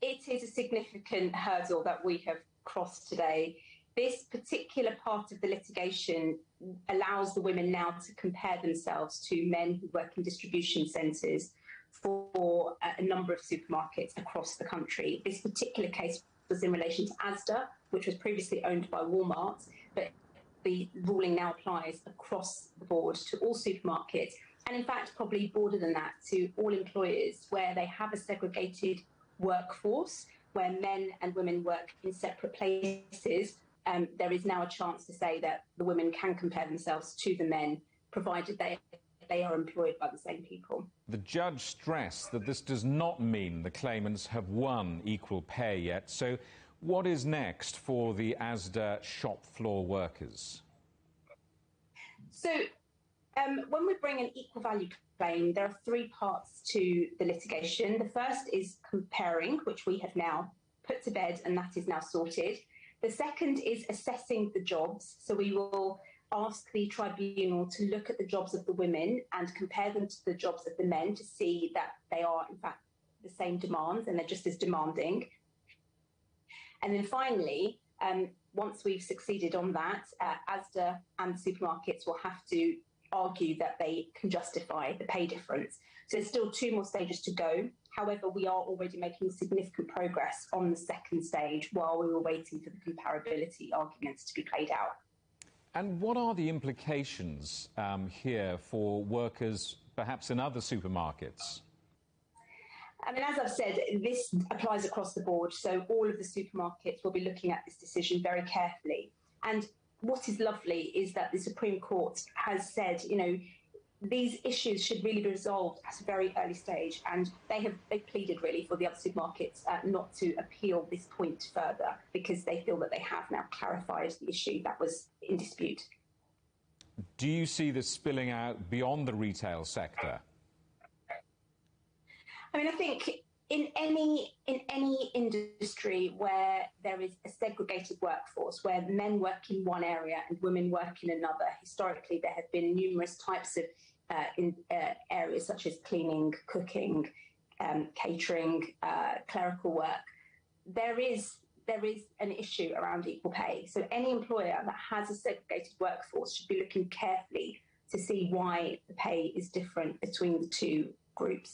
it is a significant hurdle that we have crossed today. This particular part of the litigation allows the women now to compare themselves to men who work in distribution centres for a number of supermarkets across the country. This particular case was in relation to Asda, which was previously owned by Walmart, but the ruling now applies across the board to all supermarkets, and in fact probably broader than that, to all employers where they have a segregated workforce, where men and women work in separate places. There is now a chance to say that the women can compare themselves to the men, provided they are employed by the same people. The judge stressed that this does not mean the claimants have won equal pay yet. So what is next for the Asda shop floor workers? So when we bring an equal value claim, there are three parts to the litigation. The first is comparing, which we have now put to bed, and that is now sorted. The second is assessing the jobs. So we will ask the tribunal to look at the jobs of the women and compare them to the jobs of the men to see that they are, in fact, the same demands and they're just as demanding. And then finally, once we've succeeded on that, Asda and supermarkets will have to argue that they can justify the pay difference. So there's still two more stages to go. However, we are already making significant progress on the second stage while we were waiting for the comparability arguments to be played out. And what are the implications here for workers, perhaps in other supermarkets? I mean, as I've said, this applies across the board. So all of the supermarkets will be looking at this decision very carefully. And what is lovely is that the Supreme Court has said, you know, these issues should really be resolved at a very early stage, and they pleaded really for the other supermarkets not to appeal this point further, because they feel that they have now clarified the issue that was in dispute. Do you see this spilling out beyond the retail sector? I mean, I think in any industry where there is a segregated workforce, where men work in one area and women work in another, historically there have been numerous types of areas such as cleaning, cooking, catering, clerical work. There is an issue around equal pay. So any employer that has a segregated workforce should be looking carefully to see why the pay is different between the two groups.